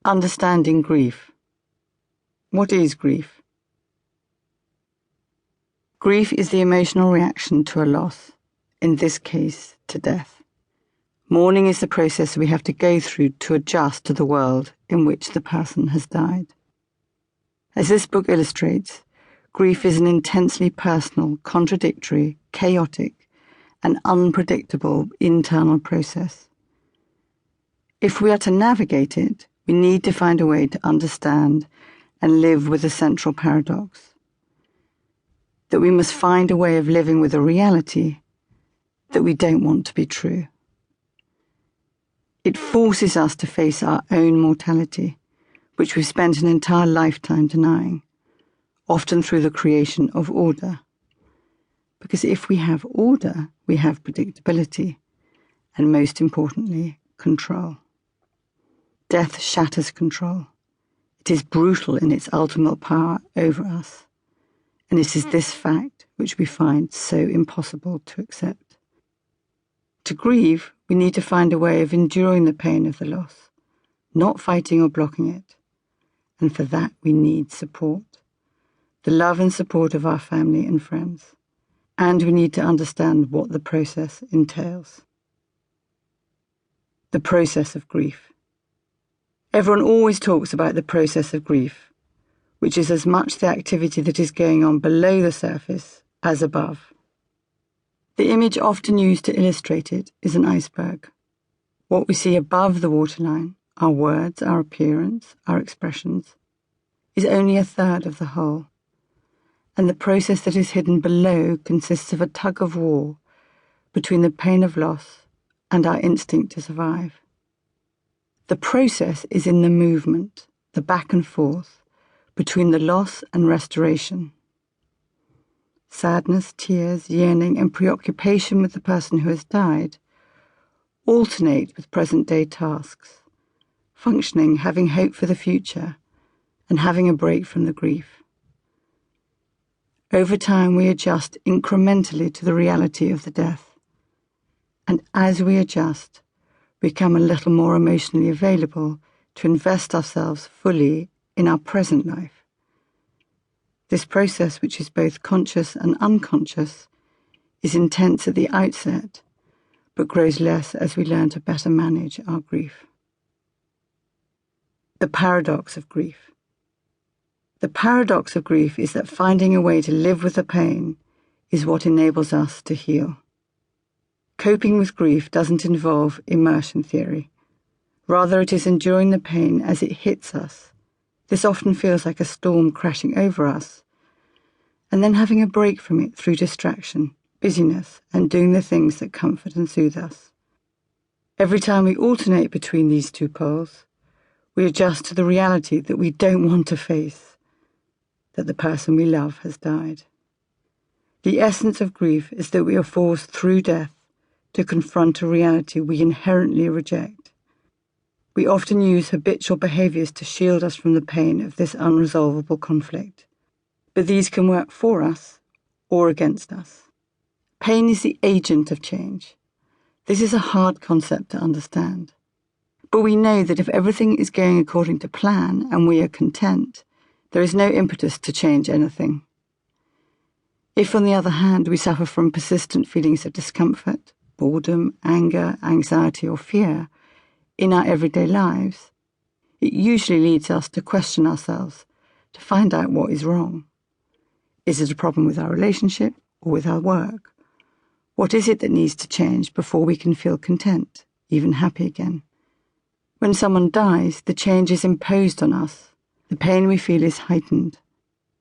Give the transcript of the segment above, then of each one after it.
Understanding grief. What is grief? Grief is the emotional reaction to a loss, in this case, to death. Mourning is the process we have to go through to adjust to the world in which the person has died. As this book illustrates, grief is an intensely personal, contradictory, chaotic, and unpredictable internal process. If we are to navigate it, we need to find a way to understand and live with the central paradox. That we must find a way of living with a reality that we don't want to be true. It forces us to face our own mortality, which we've spent an entire lifetime denying, often through the creation of order. Because if we have order, we have predictability, and most importantly, control. Death shatters control. It is brutal in its ultimate power over us, and it is this fact which we find so impossible to accept. To grieve, we need to find a way of enduring the pain of the loss, not fighting or blocking it, and for that we need support, the love and support of our family and friends, and we need to understand what the process entails. The process of grief. Everyone always talks about the process of grief, which is as much the activity that is going on below the surface as above. The image often used to illustrate it is an iceberg. What we see above the waterline, our words, our appearance, our expressions, is only a third of the whole, and the process that is hidden below consists of a tug of war between the pain of loss and our instinct to survive. The process is in the movement, the back and forth, between the loss and restoration. Sadness, tears, yearning, and preoccupation with the person who has died alternate with present-day tasks, functioning, having hope for the future, and having a break from the grief. Over time, we adjust incrementally to the reality of the death, and as we adjust, become a little more emotionally available to invest ourselves fully in our present life. This process, which is both conscious and unconscious, is intense at the outset, but grows less as we learn to better manage our grief. The paradox of grief. The paradox of grief is that finding a way to live with the pain is what enables us to heal. Coping with grief doesn't involve immersion theory. Rather, it is enduring the pain as it hits us. This often feels like a storm crashing over us, and then having a break from it through distraction, busyness, and doing the things that comfort and soothe us. Every time we alternate between these two poles, we adjust to the reality that we don't want to face, that the person we love has died. The essence of grief is that we are forced through death to confront a reality we inherently reject. We often use habitual behaviours to shield us from the pain of this unresolvable conflict, but these can work for us or against us. Pain is the agent of change. This is a hard concept to understand, but we know that if everything is going according to plan and we are content, there is no impetus to change anything. If, on the other hand, we suffer from persistent feelings of discomfort, boredom, anger, anxiety, or fear in our everyday lives, it usually leads us to question ourselves, to find out what is wrong. Is it a problem with our relationship or with our work? What is it that needs to change before we can feel content, even happy again? When someone dies, the change is imposed on us. The pain we feel is heightened,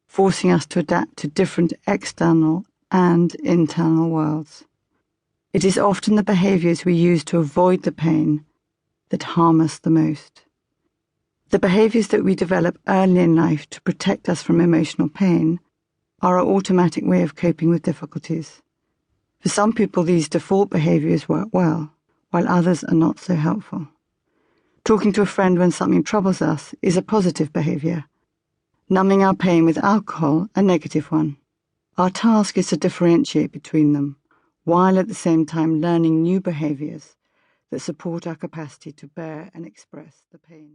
forcing us to adapt to different external and internal worlds. It is often the behaviours we use to avoid the pain that harm us the most. The behaviours that we develop early in life to protect us from emotional pain are our automatic way of coping with difficulties. For some people, these default behaviours work well, while others are not so helpful. Talking to a friend when something troubles us is a positive behaviour. Numbing our pain with alcohol, a negative one. Our task is to differentiate between them, while at the same time learning new behaviours that support our capacity to bear and express the pain.